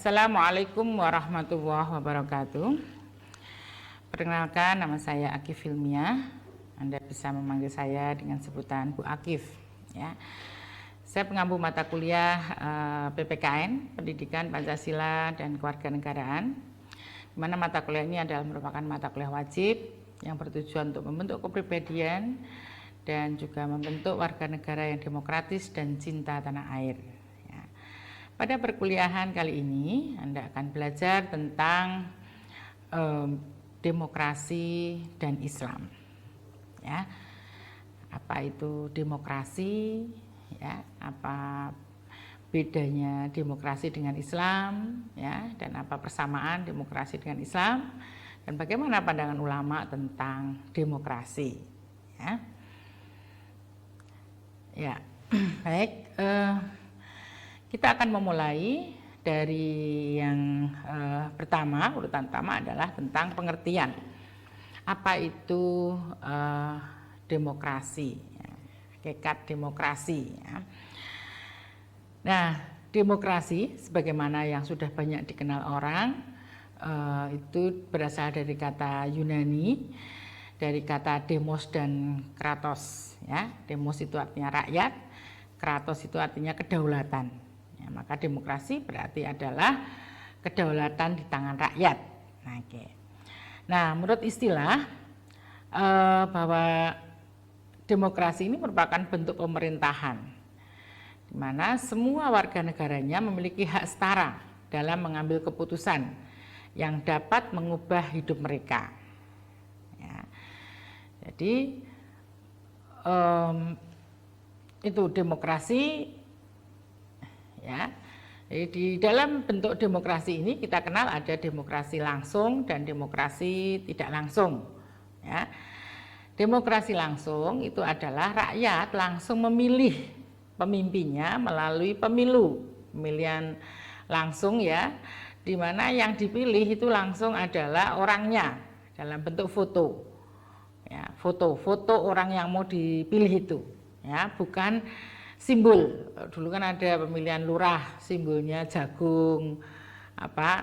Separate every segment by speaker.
Speaker 1: Assalamualaikum warahmatullahi wabarakatuh. Perkenalkan, nama saya Akif Hilmiah. Anda bisa memanggil saya dengan sebutan Bu Akif. Ya. Saya pengampu mata kuliah PPKN, Pendidikan Pancasila dan Kewarganegaraan, di mana mata kuliah ini adalah merupakan mata kuliah wajib yang bertujuan untuk membentuk kepribadian dan juga membentuk warga negara yang demokratis dan cinta tanah air. Pada perkuliahan kali ini Anda akan belajar tentang demokrasi dan Islam. Ya, apa itu demokrasi? Ya, apa bedanya demokrasi dengan Islam? Ya, dan apa persamaan demokrasi dengan Islam? Dan bagaimana pandangan ulama tentang demokrasi? Ya, baik. Kita akan memulai dari yang pertama, urutan pertama adalah tentang pengertian. Apa itu demokrasi, hakikat demokrasi. Ya. Nah, demokrasi sebagaimana yang sudah banyak dikenal orang, itu berasal dari kata Yunani, dari kata demos dan kratos. Ya. Demos itu artinya rakyat, kratos itu artinya kedaulatan. Ya, maka demokrasi berarti adalah kedaulatan di tangan rakyat. Nah, menurut istilah bahwa demokrasi ini merupakan bentuk pemerintahan, di mana semua warga negaranya memiliki hak setara dalam mengambil keputusan yang dapat mengubah hidup mereka. Ya. Jadi itu demokrasi. Ya, di dalam bentuk demokrasi ini kita kenal ada demokrasi langsung dan demokrasi tidak langsung. Ya. Demokrasi langsung itu adalah rakyat langsung memilih pemimpinnya melalui pemilu, pemilihan langsung ya, di mana yang dipilih itu langsung adalah orangnya dalam bentuk foto. Ya, foto orang yang mau dipilih itu, ya, bukan simbol. Dulu kan ada pemilihan lurah, simbolnya jagung,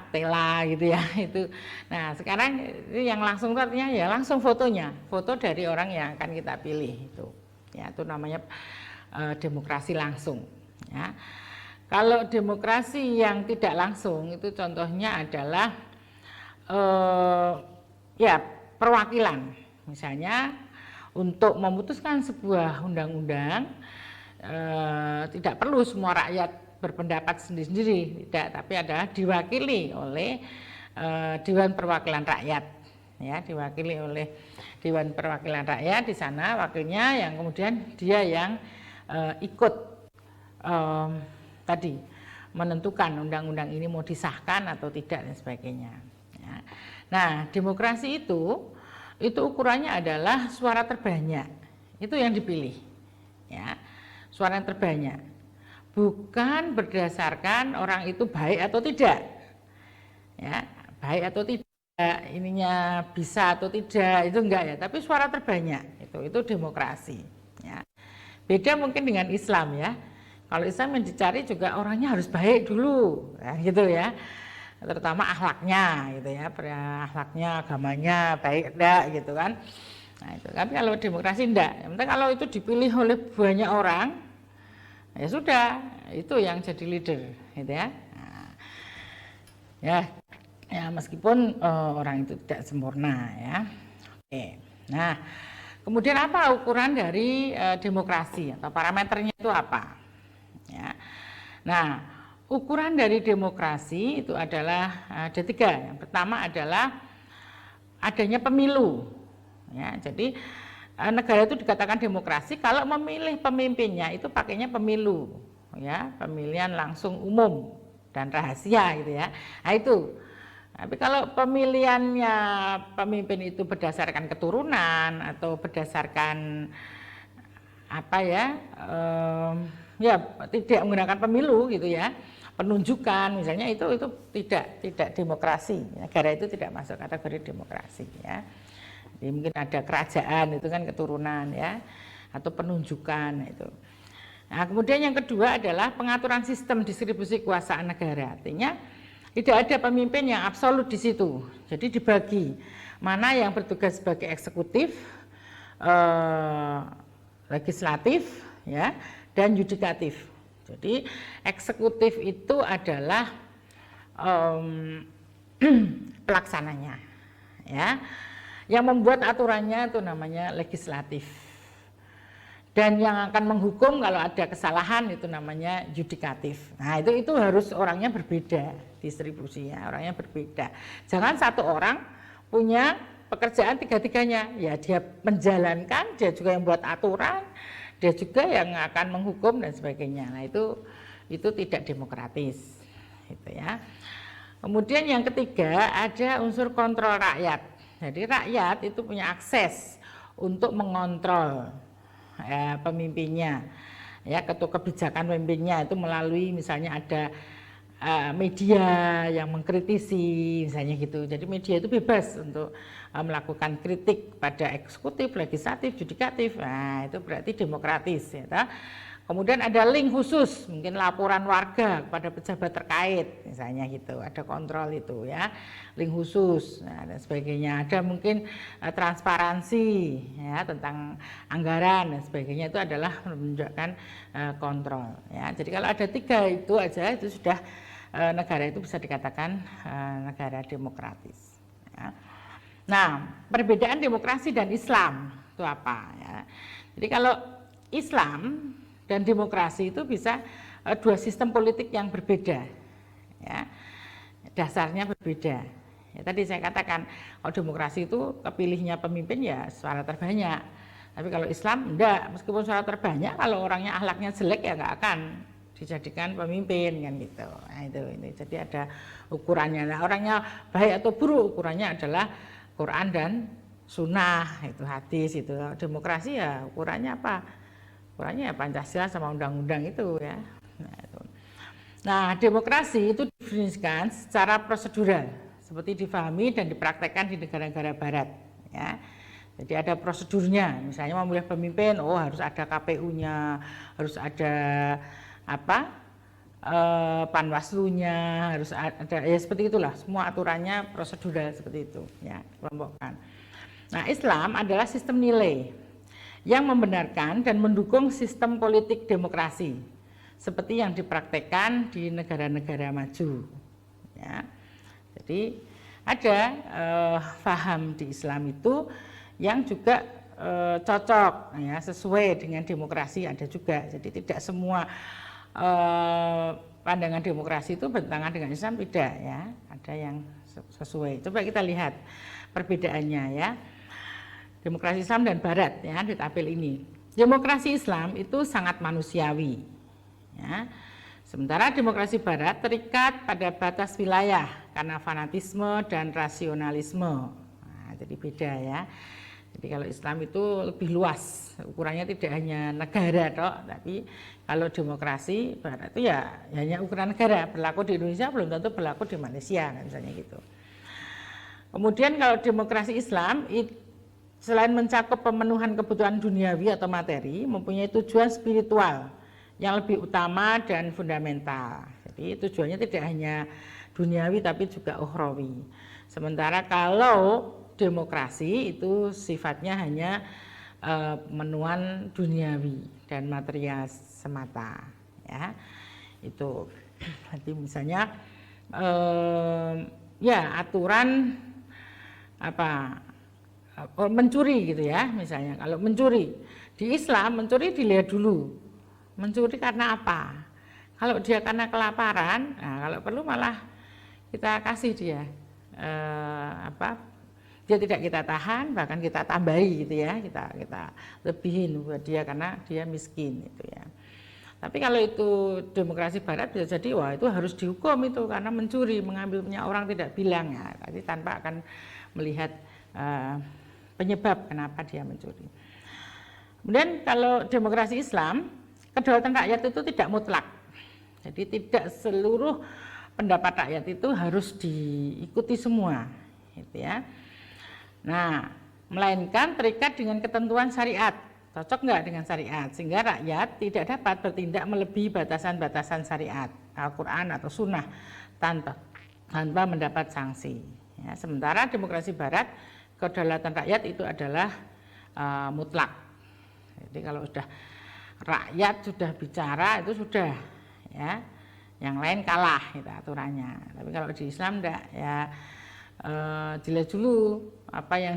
Speaker 1: tela gitu ya itu. Nah, sekarang yang langsung artinya ya langsung fotonya, foto dari orang yang akan kita pilih itu. Ya, itu namanya demokrasi langsung. Ya. Kalau demokrasi yang tidak langsung itu contohnya adalah ya perwakilan. Misalnya untuk memutuskan sebuah undang-undang tidak perlu semua rakyat berpendapat sendiri-sendiri, tidak, tapi adalah diwakili oleh Dewan Perwakilan Rakyat, ya, diwakili oleh Dewan Perwakilan Rakyat. Di sana wakilnya yang kemudian dia yang ikut tadi menentukan undang-undang ini mau disahkan atau tidak dan sebagainya. Ya. Nah, demokrasi itu ukurannya adalah suara terbanyak, itu yang dipilih, ya. Suara yang terbanyak, bukan berdasarkan orang itu baik atau tidak, ya, baik atau tidak, ininya bisa atau tidak, itu enggak ya, tapi suara terbanyak itu demokrasi. Ya. Beda mungkin dengan Islam ya. Kalau Islam yang dicari juga orangnya harus baik dulu, ya, gitu ya, terutama akhlaknya, gitu ya, akhlaknya, agamanya baik enggak, gitu kan. Nah, itu. Tapi kalau demokrasi enggak, yang penting kalau itu dipilih oleh banyak orang, ya sudah, itu yang jadi leader, gitu ya. Nah, ya meskipun orang itu tidak sempurna, ya. Oke. Nah, kemudian apa ukuran dari demokrasi atau parameternya itu apa? Ya. Nah, ukuran dari demokrasi itu adalah ada 3. Yang pertama adalah adanya pemilu. Ya, jadi negara itu dikatakan demokrasi kalau memilih pemimpinnya itu pakainya pemilu, ya, pemilihan langsung umum dan rahasia gitu ya. Nah, itu. Tapi kalau pemilihannya pemimpin itu berdasarkan keturunan atau berdasarkan ya tidak menggunakan pemilu gitu ya, penunjukan misalnya itu tidak demokrasi. Negara itu tidak masuk kategori demokrasi ya. Jadi mungkin ada kerajaan itu kan keturunan ya, atau penunjukan itu. Nah, kemudian yang kedua adalah pengaturan sistem distribusi kekuasaan negara. Artinya Tidak ada pemimpin yang absolut di situ. Jadi dibagi mana yang bertugas sebagai eksekutif, legislatif, ya, dan yudikatif. Jadi eksekutif itu adalah pelaksananya, ya. Yang membuat aturannya itu namanya legislatif. Dan yang akan menghukum kalau ada kesalahan itu namanya yudikatif. Nah, itu harus orangnya berbeda distribusinya, orangnya berbeda. Jangan satu orang punya pekerjaan tiga-tiganya. Ya, dia menjalankan, dia juga yang buat aturan, dia juga yang akan menghukum dan sebagainya. Nah, itu tidak demokratis. Gitu ya. Kemudian yang ketiga ada unsur kontrol rakyat. Jadi rakyat itu punya akses untuk mengontrol pemimpinnya, ya, kebijakan pemimpinnya itu melalui misalnya ada media yang mengkritisi misalnya gitu. Jadi media itu bebas untuk melakukan kritik pada eksekutif, legislatif, yudikatif. Nah, itu berarti demokratis, ya. Kemudian ada link khusus, mungkin laporan warga kepada pejabat terkait, misalnya gitu, ada kontrol itu, ya, link khusus, nah, dan sebagainya. Ada mungkin transparansi, ya, tentang anggaran dan sebagainya, itu adalah menunjukkan kontrol, ya. Jadi kalau ada tiga itu aja, itu sudah negara itu bisa dikatakan negara demokratis. Ya. Nah, perbedaan demokrasi dan Islam itu apa? Ya. Jadi kalau Islam dan demokrasi itu bisa dua sistem politik yang berbeda, ya, dasarnya berbeda. Ya, tadi saya katakan kalau demokrasi itu kepilihnya pemimpin ya suara terbanyak, tapi kalau Islam enggak, meskipun suara terbanyak kalau orangnya akhlaknya jelek ya nggak akan dijadikan pemimpin kan gitu. Nah, itu jadi ada ukurannya. Nah, orangnya baik atau buruk ukurannya adalah Quran dan Sunnah, itu hadis itu. Demokrasi ya ukurannya apa? Ukurannya ya Pancasila sama undang-undang itu, ya. Nah, demokrasi itu didefinisikan secara prosedural seperti difahami dan dipraktekkan di negara-negara barat, ya. Jadi ada prosedurnya, misalnya memilih pemimpin, harus ada KPU-nya, harus ada Panwaslu-nya, harus ada, ya seperti itulah, semua aturannya prosedural seperti itu, ya, kelompokkan. Nah, Islam adalah sistem nilai yang membenarkan dan mendukung sistem politik demokrasi seperti yang dipraktekkan di negara-negara maju, ya. Jadi ada paham di Islam itu yang juga cocok, ya, sesuai dengan demokrasi, ada juga. Jadi tidak semua pandangan demokrasi itu bertentangan dengan Islam, tidak, ya, ada yang sesuai. Coba kita lihat perbedaannya, ya. Demokrasi Islam dan Barat, ya, di tabel ini. Demokrasi Islam itu sangat manusiawi, ya. Sementara demokrasi Barat terikat pada batas wilayah karena fanatisme dan rasionalisme. Nah, jadi beda, ya. Jadi kalau Islam itu lebih luas, ukurannya tidak hanya negara toh, tapi kalau demokrasi Barat itu ya hanya ukuran negara, berlaku di Indonesia belum tentu berlaku di Malaysia, misalnya gitu. Kemudian kalau demokrasi Islam selain mencakup pemenuhan kebutuhan duniawi atau materi, mempunyai tujuan spiritual yang lebih utama dan fundamental. Jadi tujuannya tidak hanya duniawi tapi juga ukhrawi. Sementara kalau demokrasi itu sifatnya hanya pemenuhan duniawi dan material semata, ya. Itu nanti misalnya ya aturan mencuri gitu, ya, misalnya kalau mencuri di Islam, mencuri dilihat dulu mencuri karena apa. Kalau dia karena kelaparan, nah, kalau perlu malah kita kasih dia dia tidak kita tahan, bahkan kita tambahi gitu, ya, kita lebihin buat dia karena dia miskin gitu, ya. Tapi kalau itu demokrasi Barat bisa jadi wah itu harus dihukum itu karena mencuri, mengambil punya orang tidak bilang, ya, tadi tanpa akan melihat penyebab kenapa dia mencuri. Kemudian kalau demokrasi Islam, kedaulatan rakyat itu tidak mutlak. Jadi tidak seluruh pendapat rakyat itu harus diikuti semua, gitu, ya. Nah, melainkan terikat dengan ketentuan syariat. Cocok nggak dengan syariat? Sehingga rakyat tidak dapat bertindak melebihi batasan-batasan syariat, Al-Quran atau Sunnah tanpa mendapat sanksi. Ya, sementara demokrasi Barat, kedaulatan rakyat itu adalah mutlak. Jadi kalau sudah rakyat sudah bicara itu sudah, ya, yang lain kalah itu aturannya. Tapi kalau di Islam enggak, ya dilihat dulu apa yang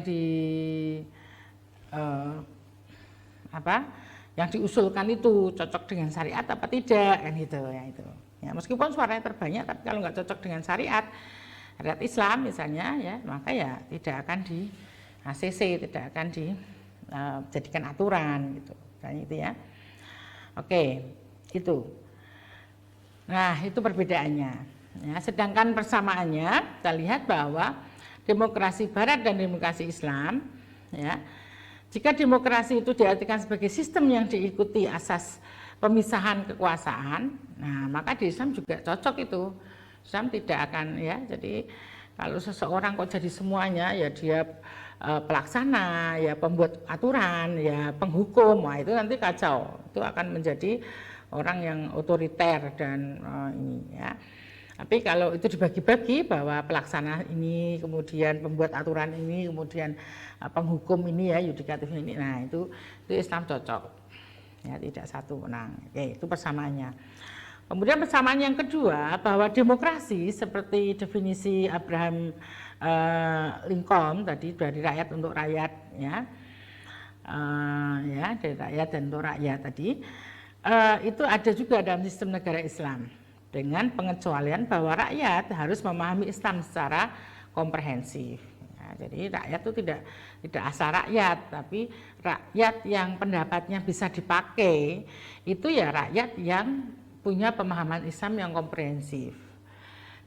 Speaker 1: yang diusulkan itu cocok dengan syariat apa tidak, kan gitu ya itu. Ya, meskipun suaranya terbanyak, tapi kalau nggak cocok dengan syariat Islam misalnya, ya maka ya tidak akan di ACC, tidak akan dijadikan aturan gitu, kan itu ya. Oke, itu. Nah, itu perbedaannya. Ya, sedangkan persamaannya kita lihat bahwa demokrasi Barat dan demokrasi Islam, ya, jika demokrasi itu diartikan sebagai sistem yang diikuti asas pemisahan kekuasaan, nah maka di Islam juga cocok itu. Islam tidak akan, ya, jadi kalau seseorang kok jadi semuanya, ya dia pelaksana, ya pembuat aturan, ya penghukum, wah itu nanti kacau. Itu akan menjadi orang yang otoriter dan ini, ya. Tapi kalau itu dibagi-bagi bahwa pelaksana ini, kemudian pembuat aturan ini, kemudian penghukum ini, ya yudikatif ini, nah itu Islam cocok, ya tidak satu menang. Oke, itu persamaannya. Kemudian persamaan yang kedua bahwa demokrasi seperti definisi Abraham Lincoln tadi, dari rakyat untuk rakyat, ya, ya dari rakyat dan untuk rakyat tadi, itu ada juga dalam sistem negara Islam dengan pengecualian bahwa rakyat harus memahami Islam secara komprehensif. Ya, jadi rakyat itu tidak asal rakyat, tapi rakyat yang pendapatnya bisa dipakai itu ya rakyat yang punya pemahaman Islam yang komprehensif.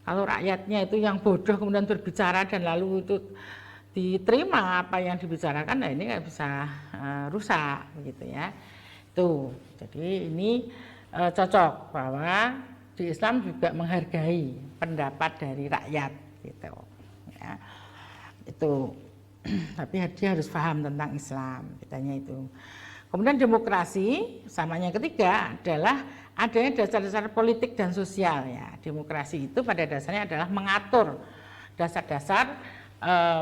Speaker 1: Kalau rakyatnya itu yang bodoh kemudian berbicara dan lalu itu diterima apa yang dibicarakan, nah ini nggak bisa rusak, begitu ya. Tuh, jadi ini cocok bahwa di Islam juga menghargai pendapat dari rakyat, gitu. Ya, itu. Tapi dia harus paham tentang Islam, katanya itu. Kemudian demokrasi, samanya ketiga adalah adanya dasar-dasar politik dan sosial, ya. Demokrasi itu pada dasarnya adalah mengatur dasar-dasar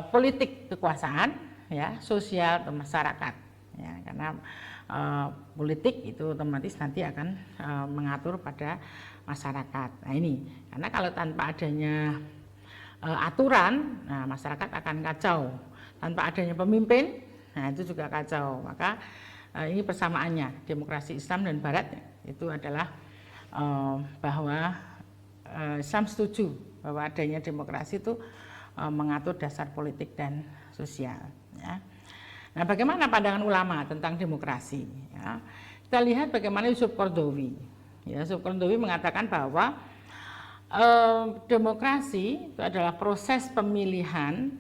Speaker 1: politik kekuasaan, ya, sosial atau masyarakat, ya, karena politik itu otomatis nanti akan mengatur pada masyarakat. Nah ini, karena kalau tanpa adanya aturan, nah masyarakat akan kacau. Tanpa adanya pemimpin, nah itu juga kacau. Maka ini persamaannya demokrasi Islam dan Barat itu adalah bahwa Islam setuju bahwa adanya demokrasi itu mengatur dasar politik dan sosial, ya. Nah, bagaimana pandangan ulama tentang demokrasi, ya? Kita lihat bagaimana Yusuf Qaradawi, ya. Yusuf Qaradawi mengatakan bahwa demokrasi itu adalah proses pemilihan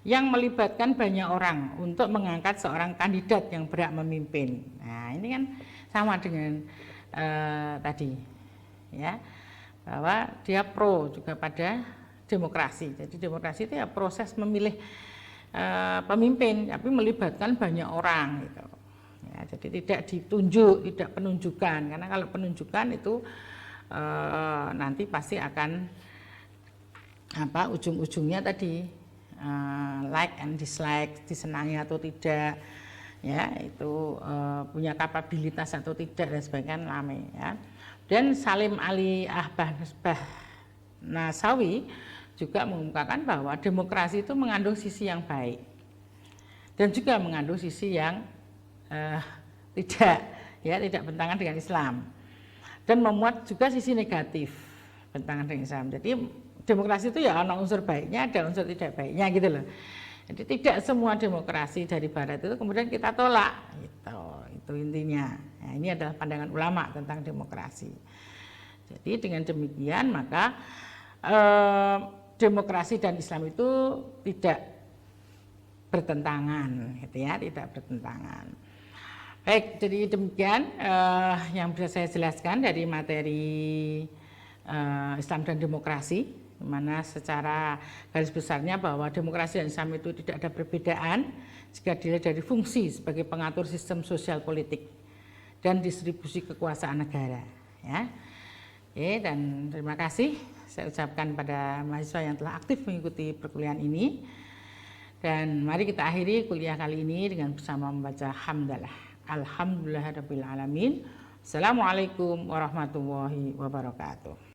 Speaker 1: yang melibatkan banyak orang untuk mengangkat seorang kandidat yang berhak memimpin. Nah, ini kan sama dengan tadi, ya, bahwa dia pro juga pada demokrasi. Jadi demokrasi itu ya proses memilih pemimpin, tapi melibatkan banyak orang, gitu. Ya, jadi tidak ditunjuk, tidak penunjukan, karena kalau penunjukan itu nanti pasti akan ujung-ujungnya tadi like and dislike, disenangi atau tidak, ya, itu punya kapabilitas atau tidak dan sebagainya, lame, ya. Dan Salim Ali Nasawi juga mengungkapkan bahwa demokrasi itu mengandung sisi yang baik dan juga mengandung sisi yang tidak bertentangan dengan Islam, dan memuat juga sisi negatif bertentangan dengan Islam. Jadi demokrasi itu ya ada unsur baiknya, ada unsur tidak baiknya, gitu loh. Jadi tidak semua demokrasi dari Barat itu kemudian kita tolak, gitu. Itu intinya. Nah, ini adalah pandangan ulama tentang demokrasi. Jadi dengan demikian maka demokrasi dan Islam itu tidak bertentangan, gitu ya, tidak bertentangan. Baik, jadi demikian yang bisa saya jelaskan dari materi Islam dan demokrasi, di mana secara garis besarnya bahwa demokrasi dan Islam itu tidak ada perbedaan jika dilihat dari fungsi sebagai pengatur sistem sosial politik dan distribusi kekuasaan negara, ya. Oke, dan terima kasih. saya ucapkan pada mahasiswa yang telah aktif mengikuti perkuliahan ini. Dan mari kita akhiri kuliah kali ini dengan bersama membaca hamdalah. Alhamdulillahirabbil alamin. Assalamualaikum warahmatullahi wabarakatuh.